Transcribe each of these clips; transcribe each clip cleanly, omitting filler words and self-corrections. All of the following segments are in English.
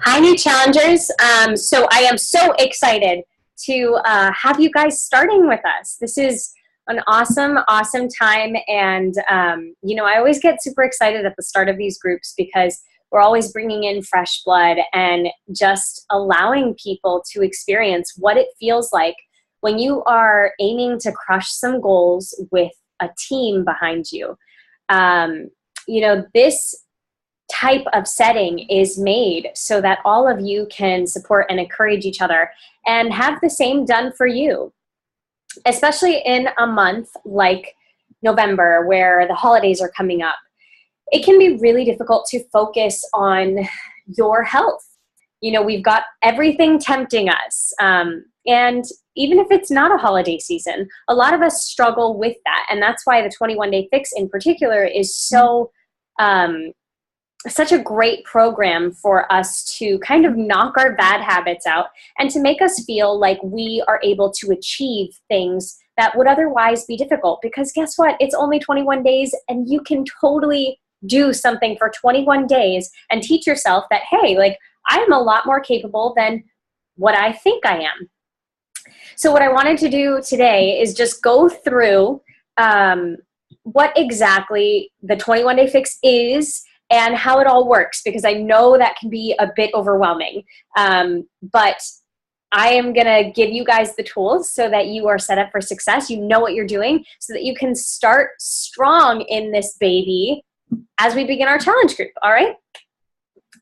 Hi, new challengers. So I am so excited to have you guys starting with us. This is an awesome, awesome time. And, I always get super excited at the start of these groups because we're always bringing in fresh blood and just allowing people to experience what it feels like when you are aiming to crush some goals with a team behind you. This type of setting is made so that all of you can support and encourage each other and have the same done for you, especially in a month like November where the holidays are coming up. It can be really difficult to focus on your health. We've got everything tempting us. And even if it's not a holiday season, a lot of us struggle with that. And that's why the 21-day fix in particular is such a great program for us to kind of knock our bad habits out and to make us feel like we are able to achieve things that would otherwise be difficult. Because guess what? It's only 21 days and you can totally do something for 21 days and teach yourself that, hey, like I'm a lot more capable than what I think I am. So what I wanted to do today is just go through what exactly the 21-day fix is and how it all works, because I know that can be a bit overwhelming. But I am going to give you guys the tools so that you are set up for success. You know what you're doing so that you can start strong in this baby as we begin our challenge group. All right.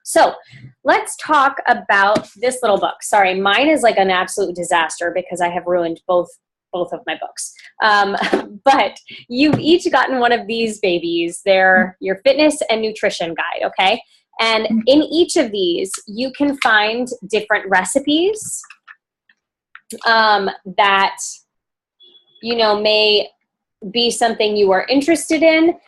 So let's talk about this little book. Sorry, mine is like an absolute disaster because I have ruined both of my books. But you've each gotten one of these babies. They're your fitness and nutrition guide, okay? And in each of these, you can find different recipes that, may be something you are interested in.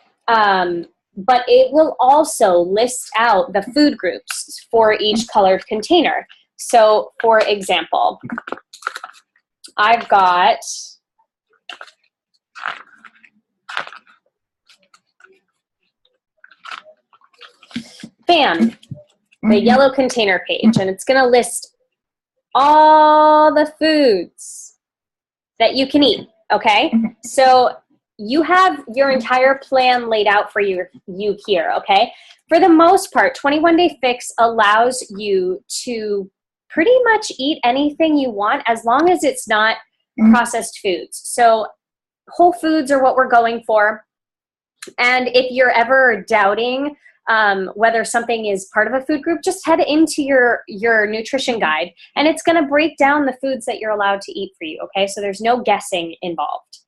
But it will also list out the food groups for each colored container. So, for example, I've got BAM, the yellow container page, and it's going to list all the foods that you can eat, okay? So you have your entire plan laid out for you here, okay? For the most part, 21-day fix allows you to pretty much eat anything you want as long as it's not processed foods. So whole foods are what we're going for. And if you're ever doubting whether something is part of a food group, just head into your nutrition guide and it's going to break down the foods that you're allowed to eat for you, okay? So there's no guessing involved.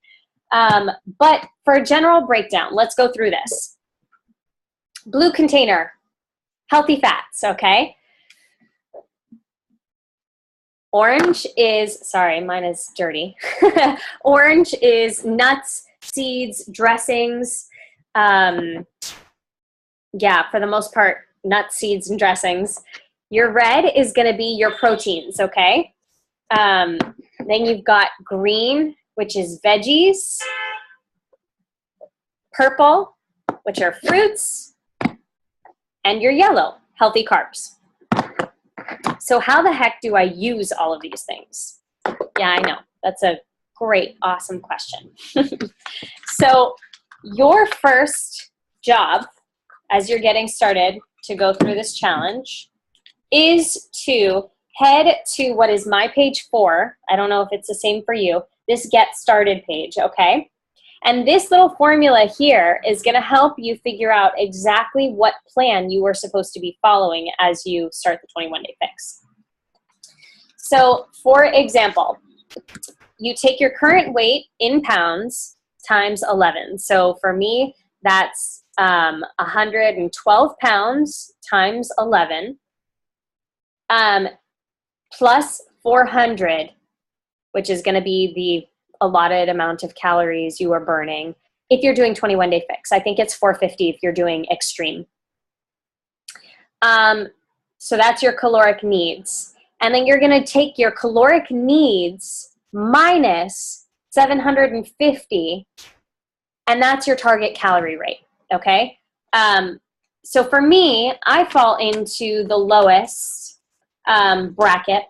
But for a general breakdown, let's go through this. Blue container, healthy fats, okay? Orange is, sorry, mine is dirty. Orange is nuts, seeds, dressings. Yeah, for the most part, nuts, seeds, and dressings. Your red is going to be your proteins, okay? Then you've got green, which is veggies. Purple, which are fruits. And your yellow, healthy carbs. So how the heck do I use all of these things? Yeah, I know. That's a great, awesome question. So your first job as you're getting started to go through this challenge is to head to what is my page 4. I don't know if it's the same for you. This Get Started page, okay? And this little formula here is going to help you figure out exactly what plan you are supposed to be following as you start the 21-day fix. So, for example, you take your current weight in pounds times 11. So, for me, that's 112 pounds times 11 plus 400, which is going to be the allotted amount of calories you are burning if you're doing 21-day fix. I think it's 450 if you're doing extreme. So that's your caloric needs. And then you're going to take your caloric needs minus 750, and that's your target calorie rate, okay? So for me, I fall into the lowest bracket,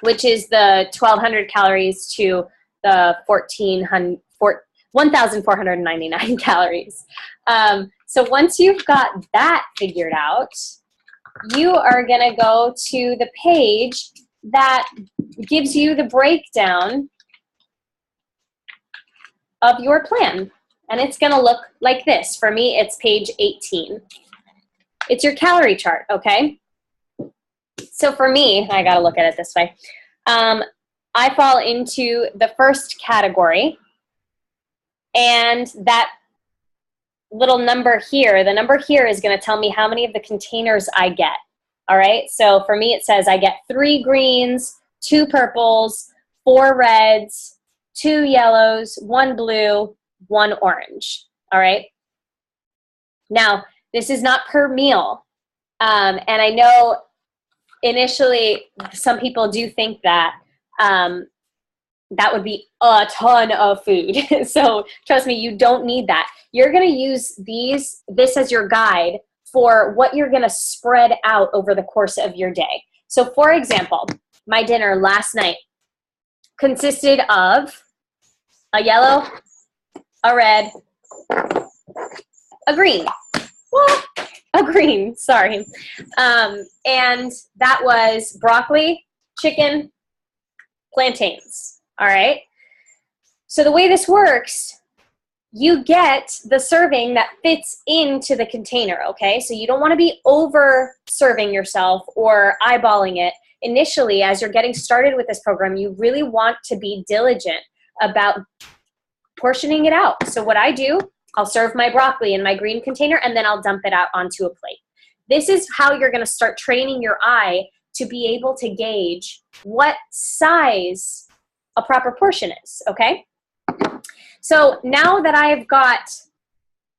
which is the 1,200 calories to the 1,499 calories. So once you've got that figured out, you are going to go to the page that gives you the breakdown of your plan. And it's going to look like this. For me, it's page 18. It's your calorie chart, okay? So for me, I got to look at it this way. I fall into the first category, and that little number here, the number here is going to tell me how many of the containers I get. All right, so for me it says I get 3 greens, 2 purples, 4 reds, 2 yellows, 1 blue, 1 orange. All right, now this is not per meal, and I know initially some people do think that that would be a ton of food. So trust me, you don't need that. You're going to use this as your guide for what you're going to spread out over the course of your day. So for example, my dinner last night consisted of a yellow, a red, a green. Well, a green, sorry. And that was broccoli, chicken, plantains. All right. So the way this works, you get the serving that fits into the container, okay? So you don't want to be over serving yourself or eyeballing it. Initially, as you're getting started with this program, you really want to be diligent about portioning it out. So what I do, I'll serve my broccoli in my green container, and then I'll dump it out onto a plate. This is how you're going to start training your eye to be able to gauge what size a proper portion is, okay? So now that I've got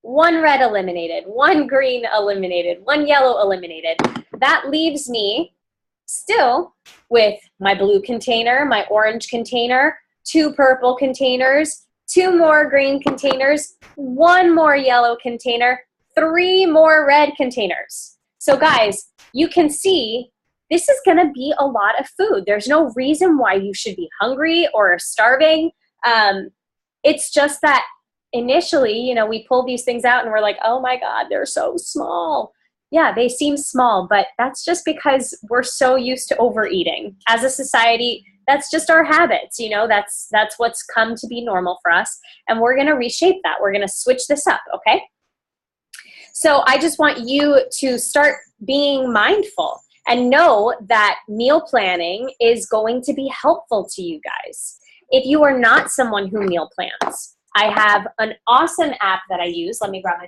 1 red eliminated, 1 green eliminated, 1 yellow eliminated, that leaves me still with my blue container, my orange container, 2 purple containers, 2 more green containers, 1 more yellow container, 3 more red containers. So guys, you can see this is going to be a lot of food. There's no reason why you should be hungry or starving. It's just that initially, you know, we pull these things out and we're like, oh my God, they're so small. Yeah, they seem small, but that's just because we're so used to overeating. As a society, that's just our habits, you know, that's what's come to be normal for us. And we're going to reshape that. We're going to switch this up, okay? So I just want you to start being mindful and know that meal planning is going to be helpful to you guys. If you are not someone who meal plans, I have an awesome app that I use. Let me grab my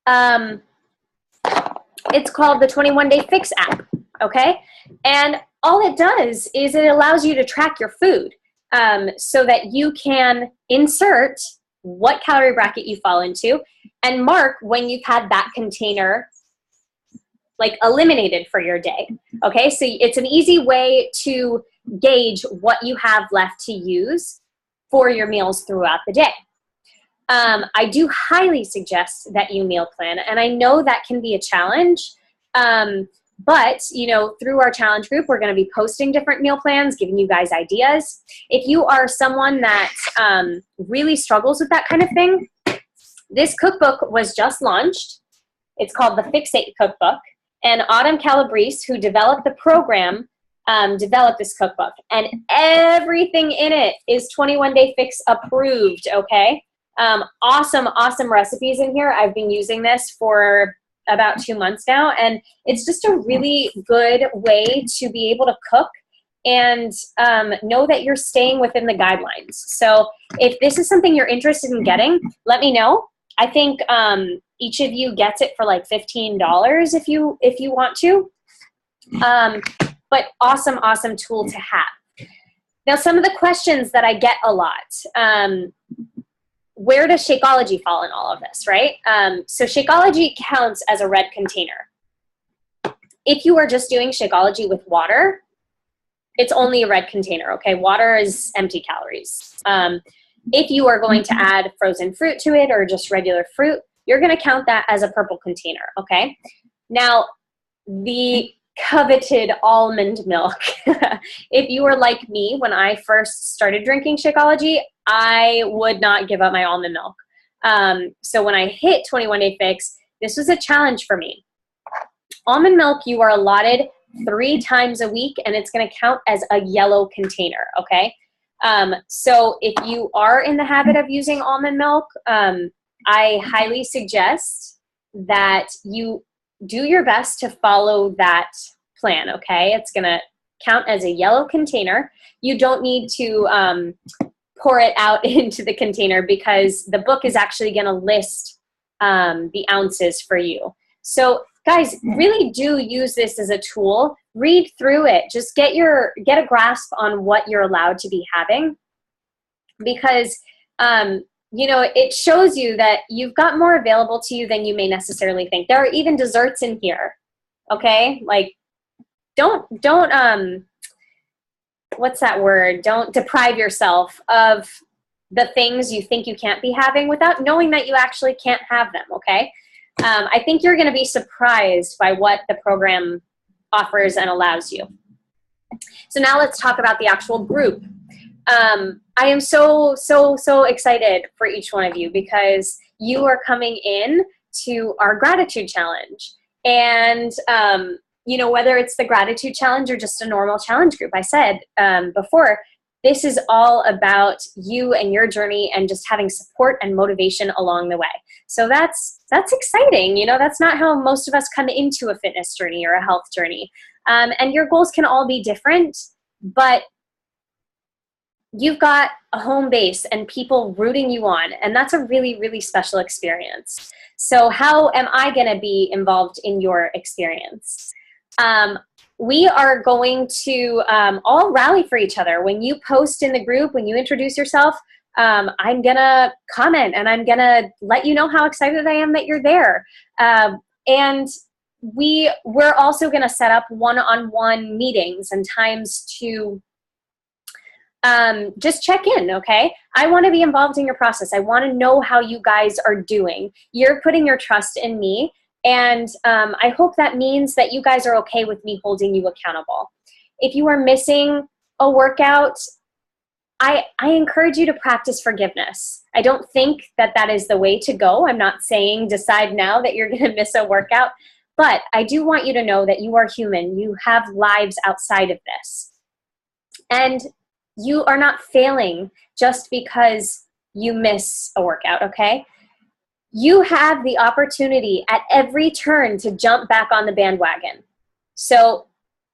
phone. It's called the 21 Day Fix app, okay? And all it does is it allows you to track your food so that you can insert what calorie bracket you fall into and mark when you've had that container like eliminated for your day. Okay, so it's an easy way to gauge what you have left to use for your meals throughout the day. I do highly suggest that you meal plan, and I know that can be a challenge, but you know, through our challenge group, we're going to be posting different meal plans, giving you guys ideas. If you are someone that really struggles with that kind of thing, this cookbook was just launched. It's called the Fixate Cookbook. And Autumn Calabrese, who developed the program, developed this cookbook. And everything in it is 21 Day Fix approved, okay? Awesome, awesome recipes in here. I've been using this for about 2 months now, and it's just a really good way to be able to cook and know that you're staying within the guidelines. So if this is something you're interested in getting, let me know. I think each of you gets it for like $15 if you want to. But awesome, awesome tool to have. Now, some of the questions that I get a lot, where does Shakeology fall in all of this, right? So Shakeology counts as a red container. If you are just doing Shakeology with water, it's only a red container, okay? Water is empty calories. If you are going to add frozen fruit to it or just regular fruit, you're going to count that as a purple container, okay? Now, the coveted almond milk. If you were like me when I first started drinking Shakeology, I would not give up my almond milk. So when I hit 21 Day Fix, this was a challenge for me. Almond milk, you are allotted 3 times a week, and it's going to count as a yellow container, okay? So if you are in the habit of using almond milk, I highly suggest that you do your best to follow that plan, okay? It's going to count as a yellow container. You don't need to pour it out into the container because the book is actually going to list the ounces for you. So guys, really do use this as a tool. Read through it. Just get a grasp on what you're allowed to be having, because you know, it shows you that you've got more available to you than you may necessarily think. There are even desserts in here, okay? Like, don't what's that word? Don't deprive yourself of the things you think you can't be having without knowing that you actually can't have them, okay? I think you're going to be surprised by what the program offers and allows you. So now let's talk about the actual group. I am so excited for each one of you because you are coming in to our gratitude challenge. And, you know, whether it's the gratitude challenge or just a normal challenge group, I said before, this is all about you and your journey and just having support and motivation along the way. So that's exciting. You know, that's not how most of us come into a fitness journey or a health journey. And your goals can all be different, but you've got a home base and people rooting you on, and that's a really, really special experience. So how am I going to be involved in your experience? We are going to all rally for each other. When you post in the group, when you introduce yourself, I'm going to comment and I'm going to let you know how excited I am that you're there. And we're also going to set up one-on-one meetings and times to just check in, okay? I want to be involved in your process. I want to know how you guys are doing. You're putting your trust in me, and I hope that means that you guys are okay with me holding you accountable. If you are missing a workout, I encourage you to practice forgiveness. I don't think that that is the way to go. I'm not saying decide now that you're going to miss a workout, but I do want you to know that you are human. You have lives outside of this. And you are not failing just because you miss a workout, okay? You have the opportunity at every turn to jump back on the bandwagon. So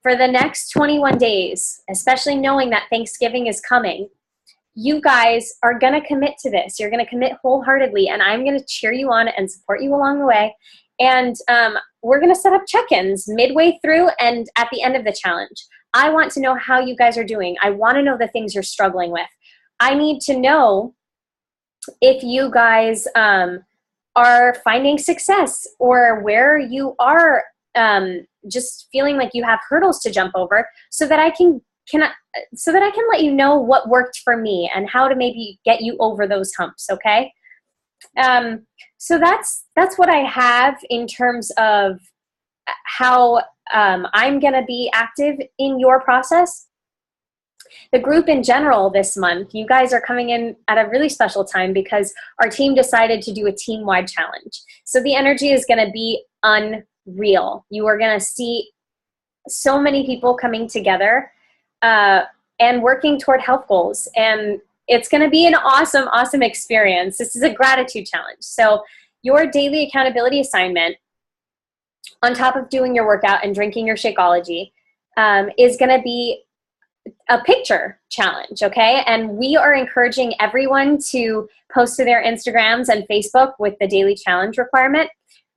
for the next 21 days, especially knowing that Thanksgiving is coming, you guys are going to commit to this. You're going to commit wholeheartedly, and I'm going to cheer you on and support you along the way. And we're going to set up check-ins midway through and at the end of the challenge. I want to know how you guys are doing. I want to know the things you're struggling with. I need to know if you guys are finding success or where you are just feeling like you have hurdles to jump over, so that I can let you know what worked for me and how to maybe get you over those humps, okay? So that's what I have in terms of how I'm going to be active in your process. The group in general this month, you guys are coming in at a really special time because our team decided to do a team-wide challenge. So the energy is going to be unreal. You are going to see so many people coming together and working toward health goals. And it's going to be an awesome, awesome experience. This is a gratitude challenge. So your daily accountability assignment, on top of doing your workout and drinking your Shakeology, is going to be a picture challenge, okay? And we are encouraging everyone to post to their Instagrams and Facebook with the daily challenge requirement.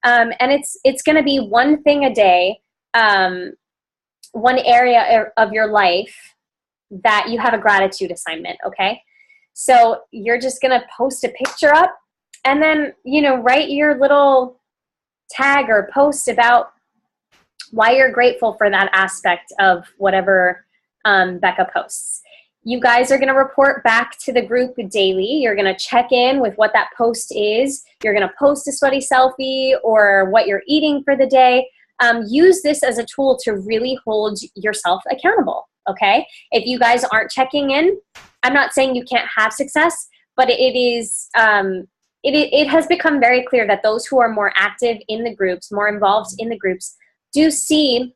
And it's going to be one thing a day, one area of your life that you have a gratitude assignment, okay? So you're just going to post a picture up and then, you know, write your little tag or post about why you're grateful for that aspect of whatever Becca posts. You guys are going to report back to the group daily. You're going to check in with what that post is. You're going to post a sweaty selfie or what you're eating for the day. Use this as a tool to really hold yourself accountable, okay? If you guys aren't checking in, I'm not saying you can't have success, but it has become very clear that those who are more active in the groups, more involved in the groups, do see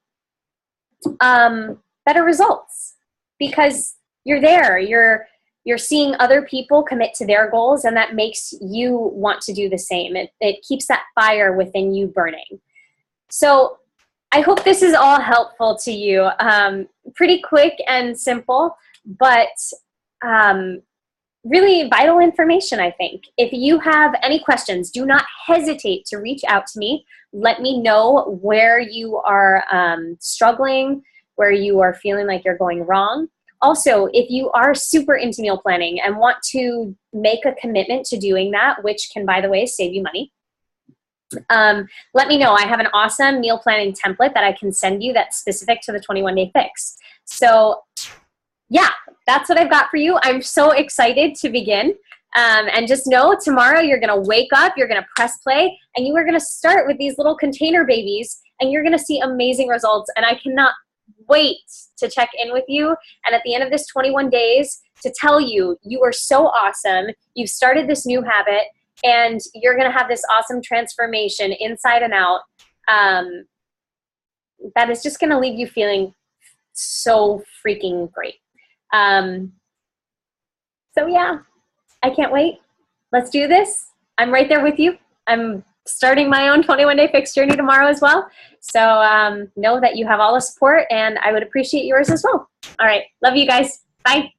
better results because you're there. You're seeing other people commit to their goals, and that makes you want to do the same. It keeps that fire within you burning. So I hope this is all helpful to you. Pretty quick and simple, but really vital information, I think. If you have any questions, do not hesitate to reach out to me. Let me know where you are struggling, where you are feeling like you're going wrong. Also, if you are super into meal planning and want to make a commitment to doing that, which can, by the way, save you money, let me know. I have an awesome meal planning template that I can send you that's specific to the 21-day fix. So yeah, that's what I've got for you. I'm so excited to begin. And just know tomorrow you're going to wake up, you're going to press play, and you are going to start with these little container babies, and you're going to see amazing results. And I cannot wait to check in with you. And at the end of this 21 days to tell you, you are so awesome. You've started this new habit, and you're going to have this awesome transformation inside and out that is just going to leave you feeling so freaking great. So yeah, I can't wait. Let's do this. I'm right there with you. I'm starting my own 21-day fix journey tomorrow as well. So know that you have all the support, and I would appreciate yours as well. All right. Love you guys. Bye.